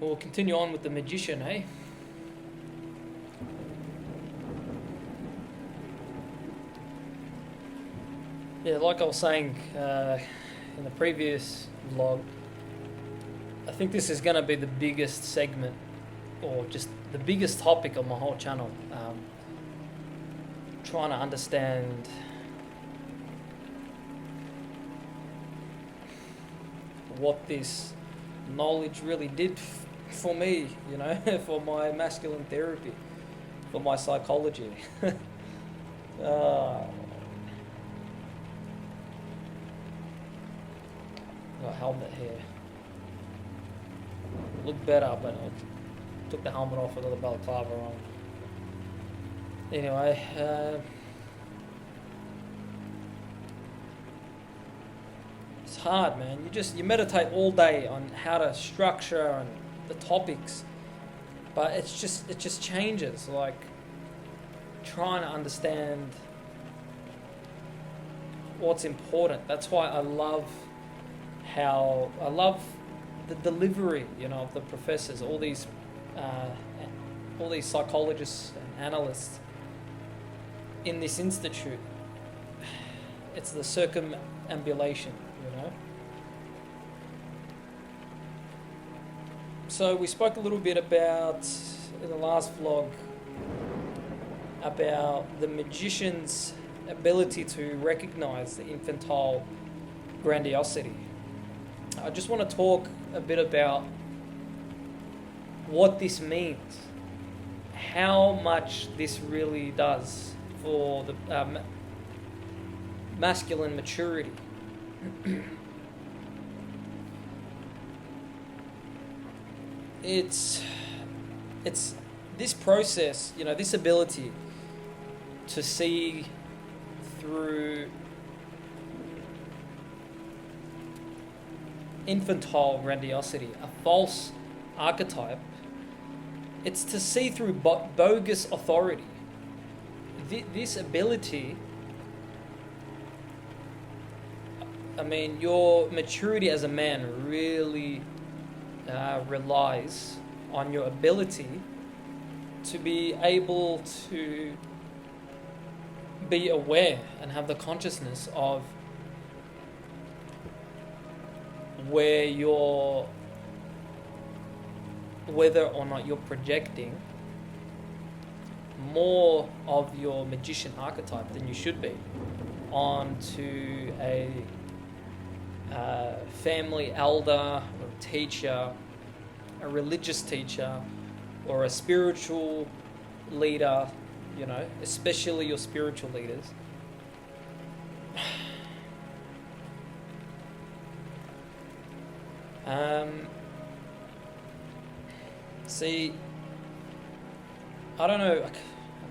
We'll continue on with the magician, hey? Yeah, like I was saying in the previous vlog, I think this is going to be the biggest segment, or just the biggest topic on my whole channel. Trying to understand what this knowledge really did for me, you know, for my masculine therapy, for my psychology. Got helmet here. Looked better, but I took the helmet off, I got the balaclava on. Anyway, it's hard, man. You meditate all day on how to structure and the topics, but it just changes. Like trying to understand what's important. That's why I love the delivery, you know, of the professors, all these psychologists and analysts in this institute. It's the circumambulation, you know. So we spoke a little bit about, in the last vlog, about the magician's ability to recognize the infantile grandiosity. I just want to talk a bit about what this means, how much this really does for the masculine maturity. It's this process, you know, this ability to see through infantile grandiosity, a false archetype. It's to see through bogus authority. This ability, I mean, your maturity as a man really relies on your ability to be able to be aware and have the consciousness of whether or not you're projecting more of your magician archetype than you should be onto a family elder or teacher, a religious teacher, or a spiritual leader, you know, especially your spiritual leaders. See, I don't know, I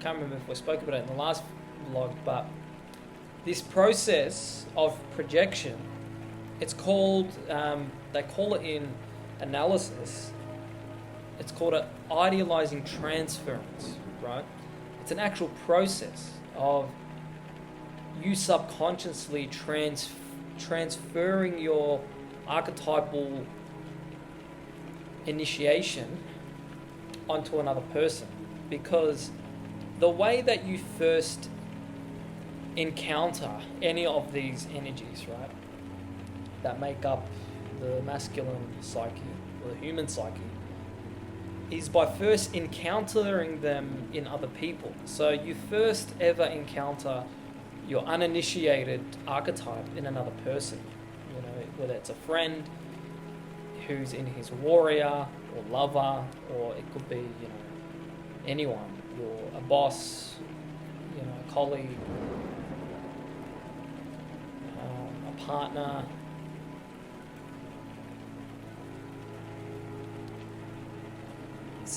can't remember if we spoke about it in the last vlog, but this process of projection, it's called, they call it in analysis, it's called an idealizing transference, right? It's an actual process of you subconsciously transferring your archetypal initiation onto another person, because the way that you first encounter any of these energies, right, that make up the masculine psyche or the human psyche, is by first encountering them in other people. So you first ever encounter your uninitiated archetype in another person, you know, whether it's a friend who's in his warrior or lover, or it could be, you know, anyone, you're a boss, you know, a colleague, a partner.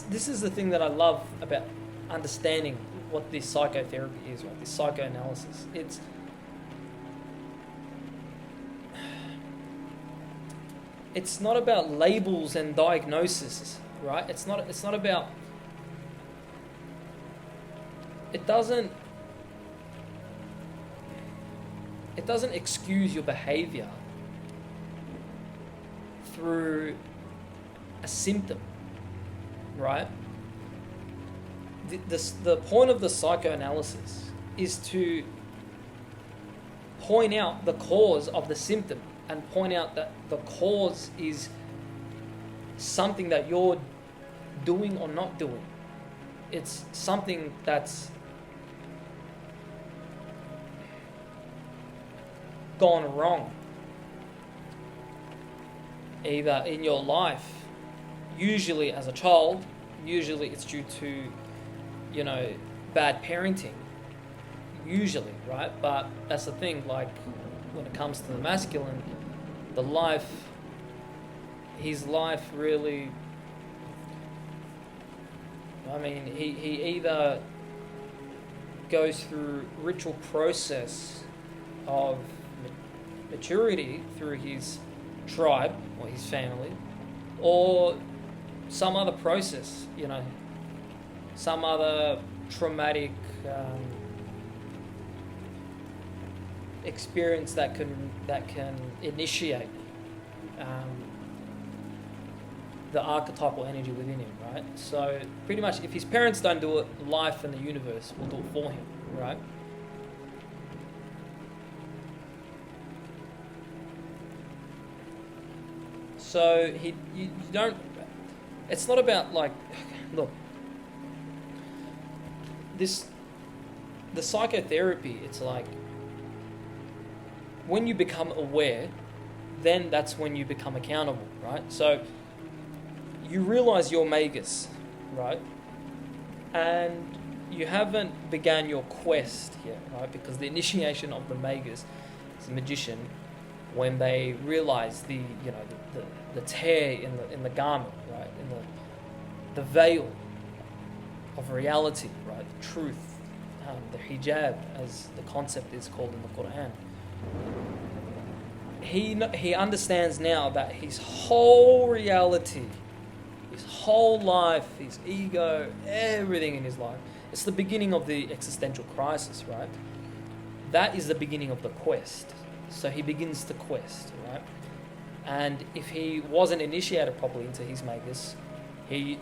This is the thing that I love about understanding what this psychotherapy is, right? This psychoanalysis. It's not about labels and diagnoses, right? It's not about. It doesn't excuse your behavior through a symptom. right? The point of the psychoanalysis is to point out the cause of the symptom and point out that the cause is something that you're doing or not doing. It's something that's gone wrong, either in your life, usually as a child, usually it's due to, bad parenting, usually, right? But that's the thing, like, when it comes to the masculine, his life really, he either goes through ritual process of maturity through his tribe or his family, or some other process, some other traumatic experience that can initiate the archetypal energy within him, right? So pretty much, if his parents don't do it, life and the universe will do it for him, right? So you don't. It's not about like, look. The psychotherapy. It's like when you become aware, then that's when you become accountable, right? So you realize you're magus, right? And you haven't begun your quest yet, right? Because the initiation of the magus, the magician, when they realize the tear in the garment, right? In the veil of reality, right? The truth, the hijab, as the concept is called in the Quran. He understands now that his whole reality, his whole life, his ego, everything in his life, it's the beginning of the existential crisis, right? That is the beginning of the quest. So he begins the quest, right? And if he wasn't initiated properly into his magus, the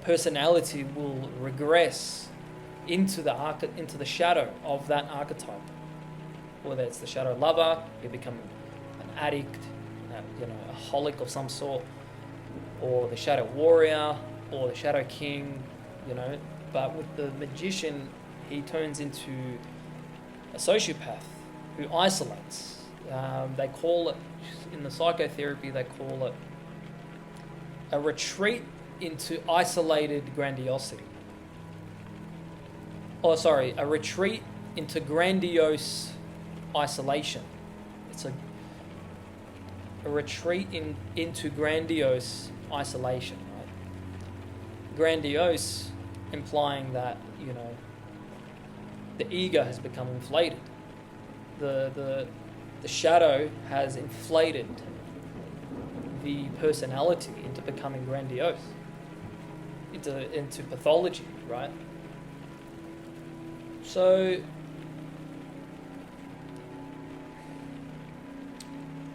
personality will regress into the shadow of that archetype. Whether it's the shadow lover, you become an addict, a holic of some sort, or the shadow warrior, or the shadow king, But with the magician, he turns into a sociopath who isolates. They call it, in the psychotherapy, they call it a retreat into isolated grandiosity. A retreat into grandiose isolation. It's a retreat into grandiose isolation, right? Grandiose implying that, the ego has become inflated. The shadow has inflated the personality into becoming grandiose, into pathology, right? So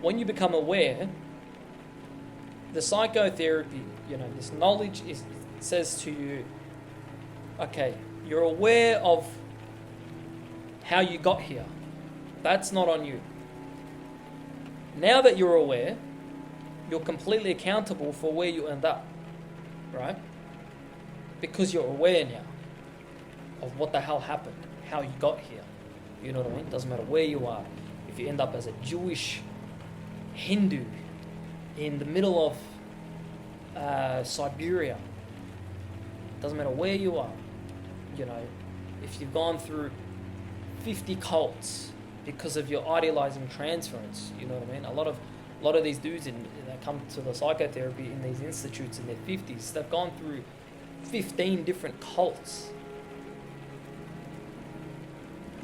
when you become aware, the psychotherapy, this knowledge says to you, okay, you're aware of how you got here. That's not on you. Now that you're aware, you're completely accountable for where you end up, right? Because you're aware now of what the hell happened, how you got here. You know what I mean? Doesn't matter where you are. If you end up as a Jewish Hindu in the middle of Siberia, doesn't matter where you are. If you've gone through 50 cults because of your idealizing transference, you know what I mean? A lot of these dudes that come to the psychotherapy in these institutes in their 50s, they've gone through 15 different cults.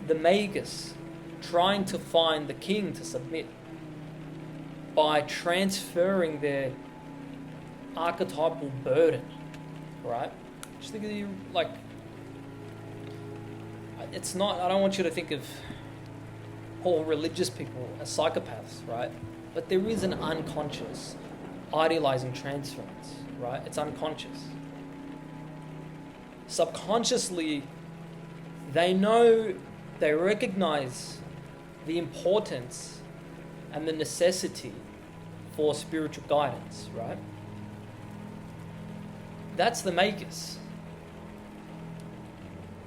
The magus trying to find the king to submit by transferring their archetypal burden, right? Just think of you like, it's not, I don't want you to think of all religious people as psychopaths, right? But there is an unconscious idealizing transference, right? It's unconscious. Subconsciously, they recognize the importance and the necessity for spiritual guidance, right? That's the makers.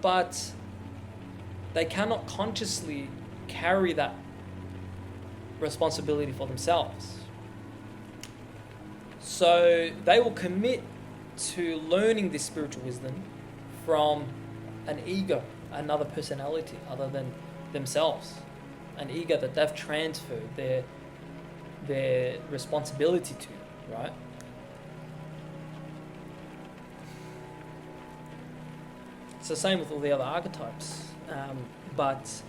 But they cannot consciously carry that responsibility for themselves. So they will commit to learning this spiritual wisdom from an ego, another personality other than themselves, an ego that they've transferred their responsibility to, right? It's the same with all the other archetypes, but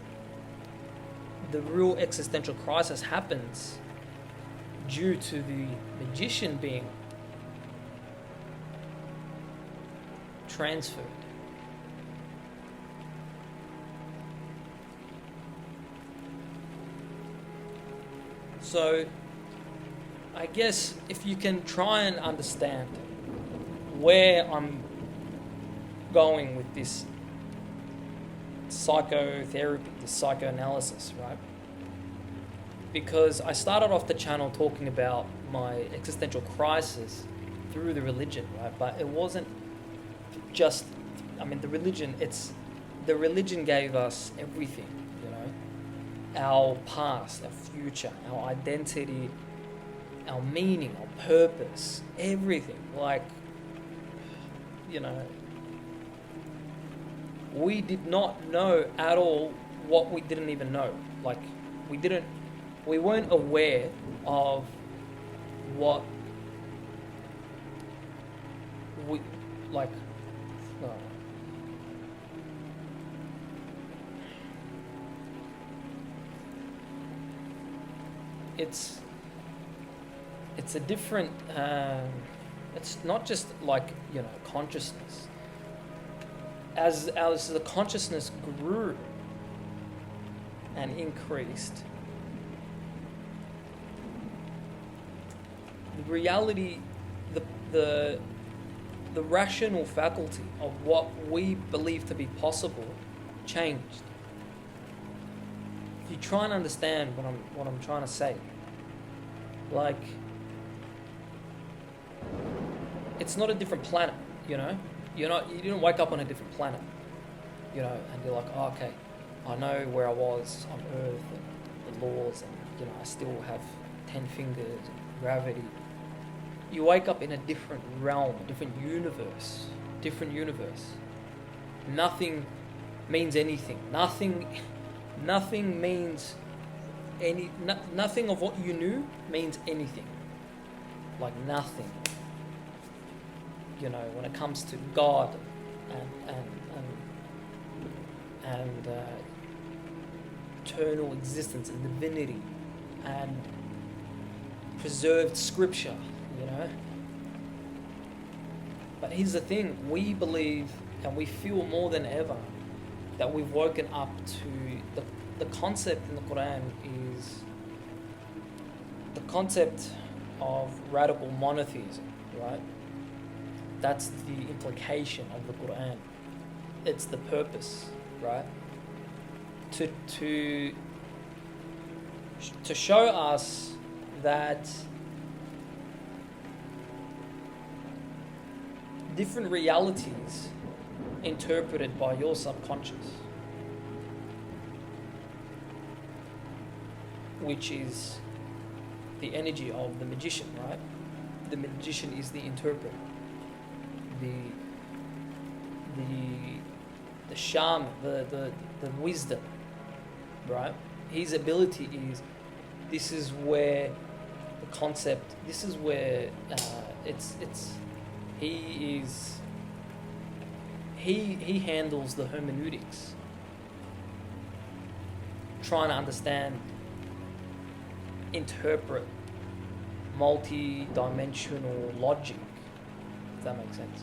the real existential crisis happens due to the magician being transferred. So, I guess if you can try and understand where I'm going with this psychotherapy, this psychoanalysis, right? Because I started off the channel talking about my existential crisis through the religion, right? But it wasn't just, the religion gave us everything, our past, our future, our identity, our meaning, our purpose, everything. We did not know at all what we didn't even know. We weren't aware of what we, it's a different, it's not just consciousness. As the consciousness grew and increased, the reality, the rational faculty of what we believe to be possible changed. If you try and understand what I'm trying to say, it's not a different planet, you didn't wake up on a different planet, and you're like, oh, okay, I know where I was on Earth and the laws, and I still have 10 fingers and gravity. You wake up in a different realm, a different universe. Nothing means anything. Nothing means nothing of what you knew means anything. Nothing. When it comes to God and eternal existence and divinity and preserved scripture, But here's the thing, we believe and we feel more than ever that we've woken up to the concept in the Quran is the concept of radical monotheism, right? That's the implication of the Quran. It's the purpose, right? To show us that different realities interpreted by your subconscious, which is the energy of the magician, right? The magician is the interpreter, the shaman, the wisdom, right? His ability is, this is where the concept, this is where he handles the hermeneutics, trying to understand, interpret multi-dimensional logic, if that makes sense.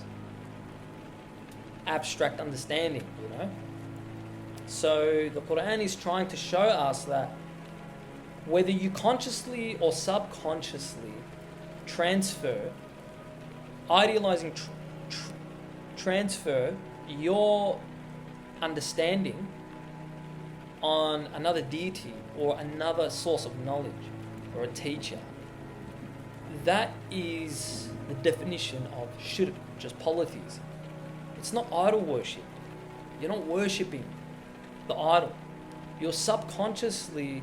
Abstract understanding, So the Quran is trying to show us that whether you consciously or subconsciously transfer, idealizing transfer your understanding on another deity or another source of knowledge or a teacher. That is the definition of shirk, which is polytheism. It's not idol worship. You're not worshipping the idol. You're subconsciously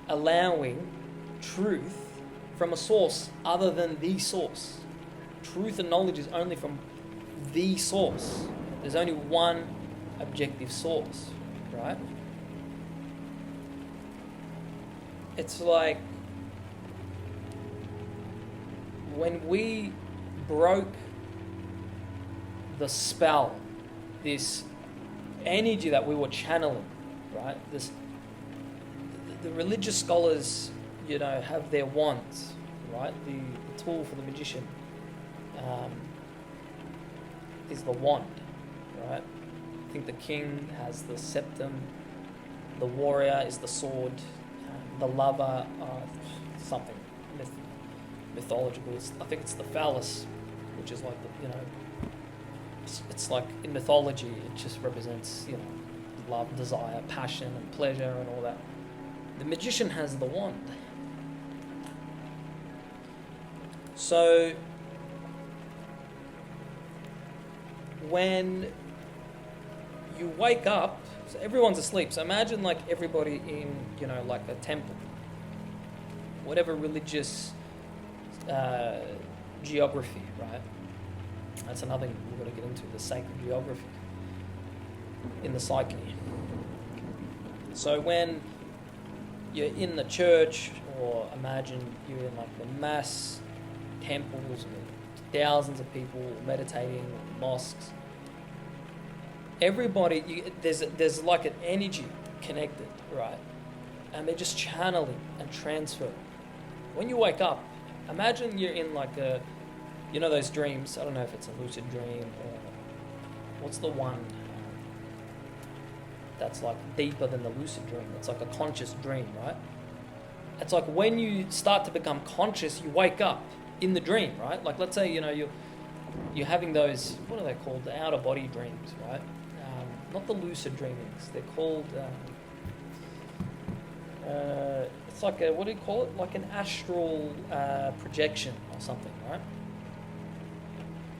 allowing truth from a source other than the source. Truth and knowledge is only from the source. There's only one objective source, right? It's like when we broke the spell, this energy that we were channeling, right? The religious scholars, have their wands, right? The tool for the magician is the wand, right? I think the king has the septum, the warrior is the sword, the lover, something mythological. I think it's the phallus, which is like it's like in mythology, it just represents love, desire, passion, and pleasure, and all that. The magician has the wand. So when you wake up, so everyone's asleep. So imagine like everybody in, like a temple, whatever religious geography, right? That's another thing we've got to get into, the sacred geography in the psyche. So when you're in the church, or imagine you're in like the mass temples with thousands of people meditating, mosques, everybody, there's like an energy connected, right? And they're just channeling and transferring. When you wake up, imagine you're in like those dreams. I don't know if it's a lucid dream or what's the one that's like deeper than the lucid dream. It's like a conscious dream, right? It's like when you start to become conscious, you wake up in the dream, right? Like let's say you're having those, what are they called? The outer body dreams, right? Not the lucid dreamings. They're called. It's like what do you call it? Like an astral projection or something, right?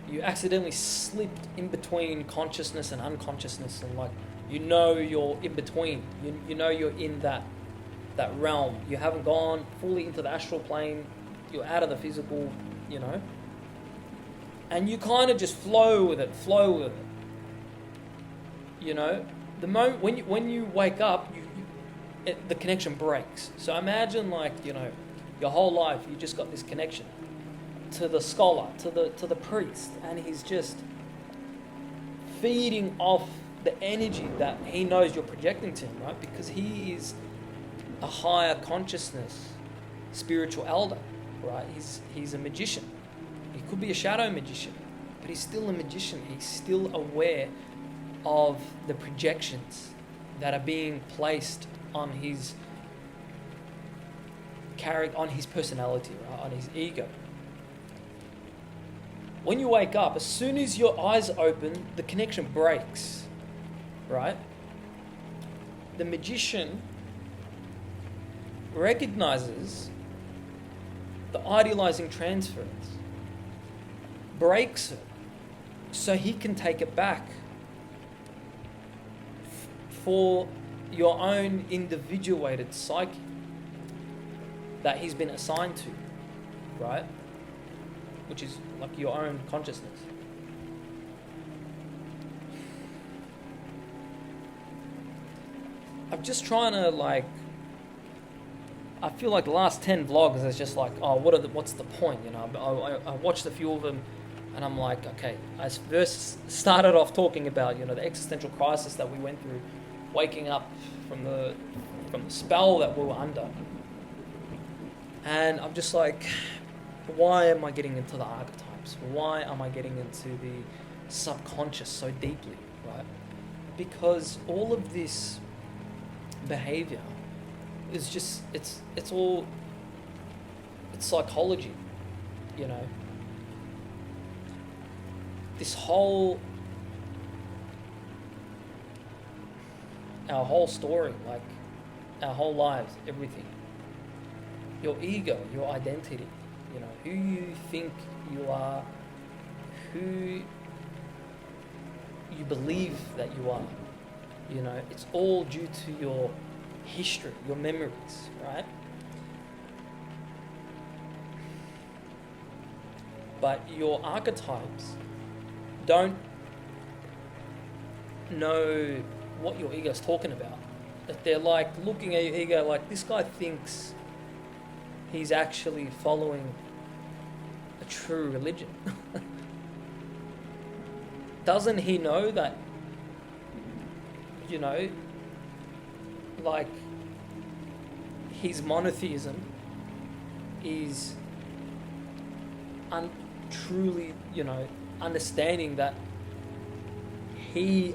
You accidentally slipped in between consciousness and unconsciousness, and like you're in between. You're in that realm. You haven't gone fully into the astral plane. You're out of the physical, and you kind of just flow with it. The moment when you wake up, the connection breaks. So imagine like your whole life you just got this connection to the scholar, to the priest, and he's just feeding off the energy that he knows you're projecting to him, right? Because he is a higher consciousness, spiritual elder, right? He's a magician. He could be a shadow magician, but he's still a magician. He's still aware of the projections that are being placed on his character, on his personality, right? On his ego. When you wake up, as soon as your eyes open, the connection breaks, right? The magician recognizes the idealizing transference, breaks it, so he can take it back for your own individuated psyche that he's been assigned to, right? Which is like your own consciousness. I'm just trying to I feel like the last 10 vlogs is just like, what's the point? I watched a few of them and I'm like, okay, I first started off talking about, the existential crisis that we went through, waking up from the spell that we were under. And I'm just like, why am I getting into the archetypes? Why am I getting into the subconscious so deeply, right? Because all of this behavior is just, it's psychology. you know, this whole, our whole story, like our whole lives, everything, your ego, your identity, you know, who you think you are, who you believe that you are, you know, it's all due to your history, your memories, right? But your archetypes don't know what your ego's talking about. That they're like looking at your ego like, this guy thinks he's actually following a true religion. Doesn't he know that, you know, like his monotheism is truly, you know, understanding that he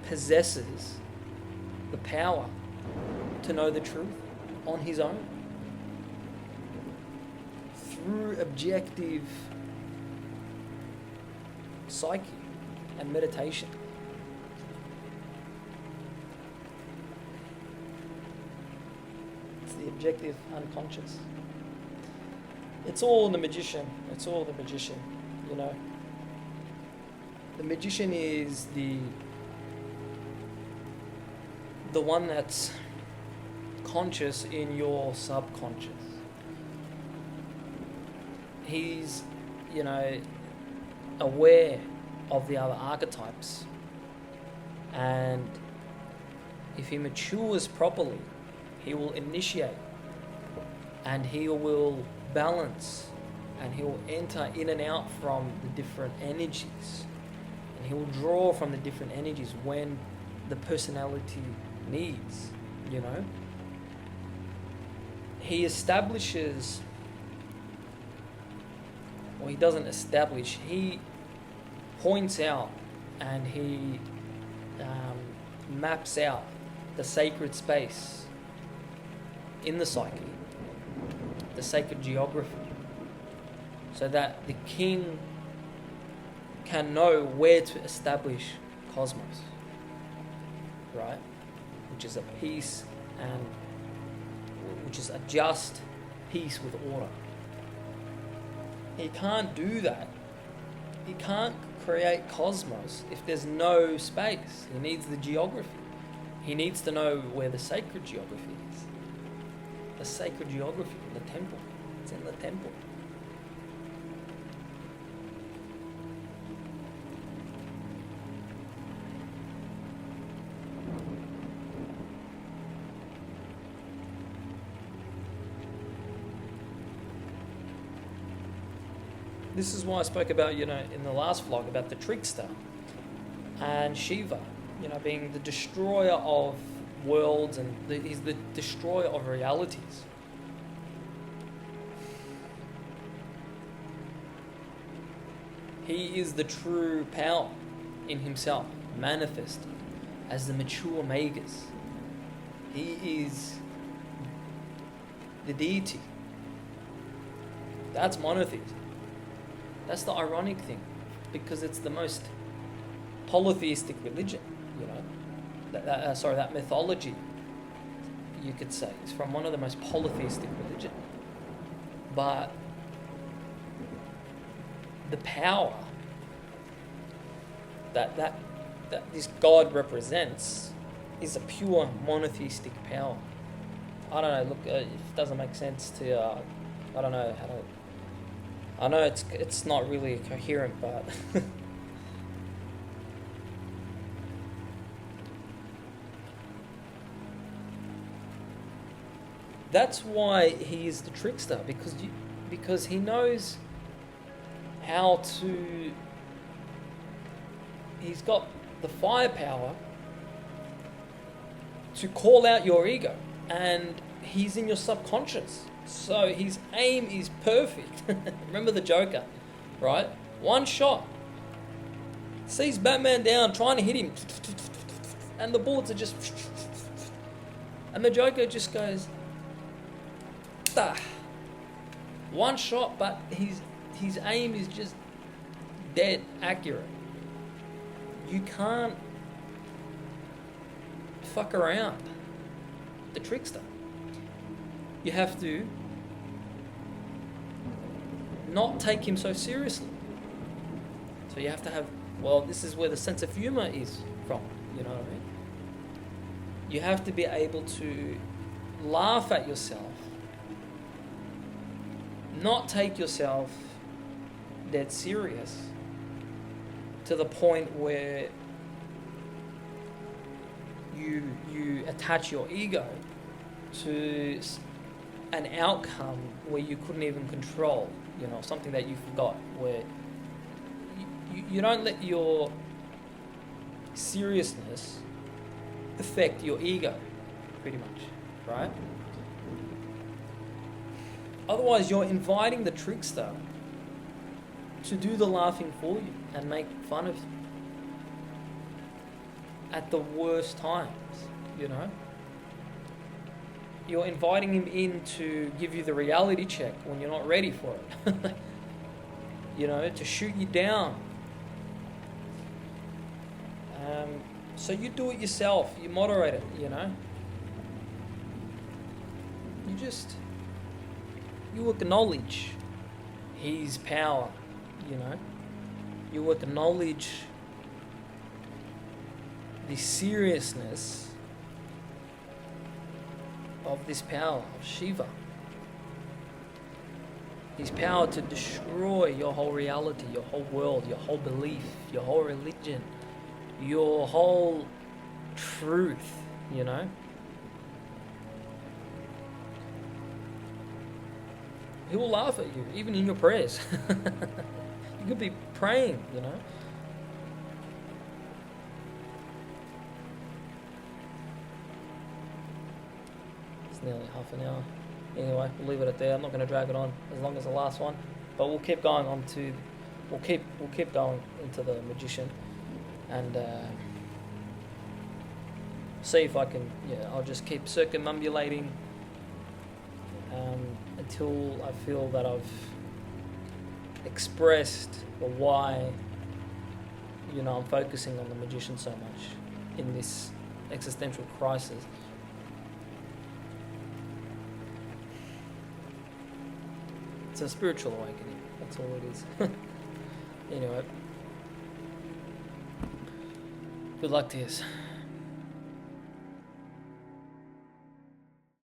possesses the power to know the truth on his own through objective psyche and meditation. It's the objective unconscious. It's all the magician. It's all the magician, you know. The magician is the one that's conscious in your subconscious. He's, you know, aware of the other archetypes, and if he matures properly, he will initiate and he will balance and he will enter in and out from the different energies, and he will draw from the different energies when the personality needs, you know. He establishes, or he doesn't establish, he points out and he maps out the sacred space in the psyche, the sacred geography, so that the king can know where to establish cosmos, right? Which is a peace, and which is a just peace with order. He can't do that. He can't create cosmos if there's no space. He needs the geography. He needs to know where the sacred geography is. The sacred geography in the temple. It's in the temple. This is why I spoke about, you know, in the last vlog about the trickster and Shiva, you know, being the destroyer of worlds, and he's the destroyer of realities. He is the true power in himself, manifested as the mature magus. He is the deity. That's monotheism. That's the ironic thing, because it's the most polytheistic religion, you know. That mythology, you could say, is from one of the most polytheistic religion. But the power that this God represents is a pure monotheistic power. I don't know. Look, it doesn't make sense to. I don't know how to. I know it's not really coherent, but that's why he is the trickster, because he knows how to. He's got the firepower to call out your ego, and he's in your subconscious. So his aim is perfect. Remember the Joker, right? One shot. Sees Batman down, trying to hit him. And the bullets are just... And the Joker just goes... "Ah." One shot, but his aim is just dead accurate. You can't fuck around the trickster. You have to not take him so seriously. So you have to have, well, this is where the sense of humor is from, you know what I mean? You have to be able to laugh at yourself, not take yourself dead serious to the point where you attach your ego to an outcome where you couldn't even control, you know, something that you forgot, where you don't let your seriousness affect your ego, pretty much, right? Otherwise, you're inviting the trickster to do the laughing for you and make fun of you at the worst times, you know? You're inviting him in to give you the reality check when you're not ready for it. You know, to shoot you down. So you do it yourself, you moderate it, you know? You acknowledge his power, you know? You acknowledge the seriousness of this power, of Shiva. His power to destroy your whole reality, your whole world, your whole belief, your whole religion, your whole truth, you know? He will laugh at you, even in your prayers. You could be praying, you know? It's nearly half an hour. Anyway, we'll leave it at there. I'm not going to drag it on as long as the last one, but we'll keep going on to, we'll keep going into the magician, and see if I can. Yeah, I'll just keep circumambulating until I feel that I've expressed the why, you know, I'm focusing on the magician so much in this existential crisis. It's a spiritual awakening. That's all it is. Anyway, good luck to you.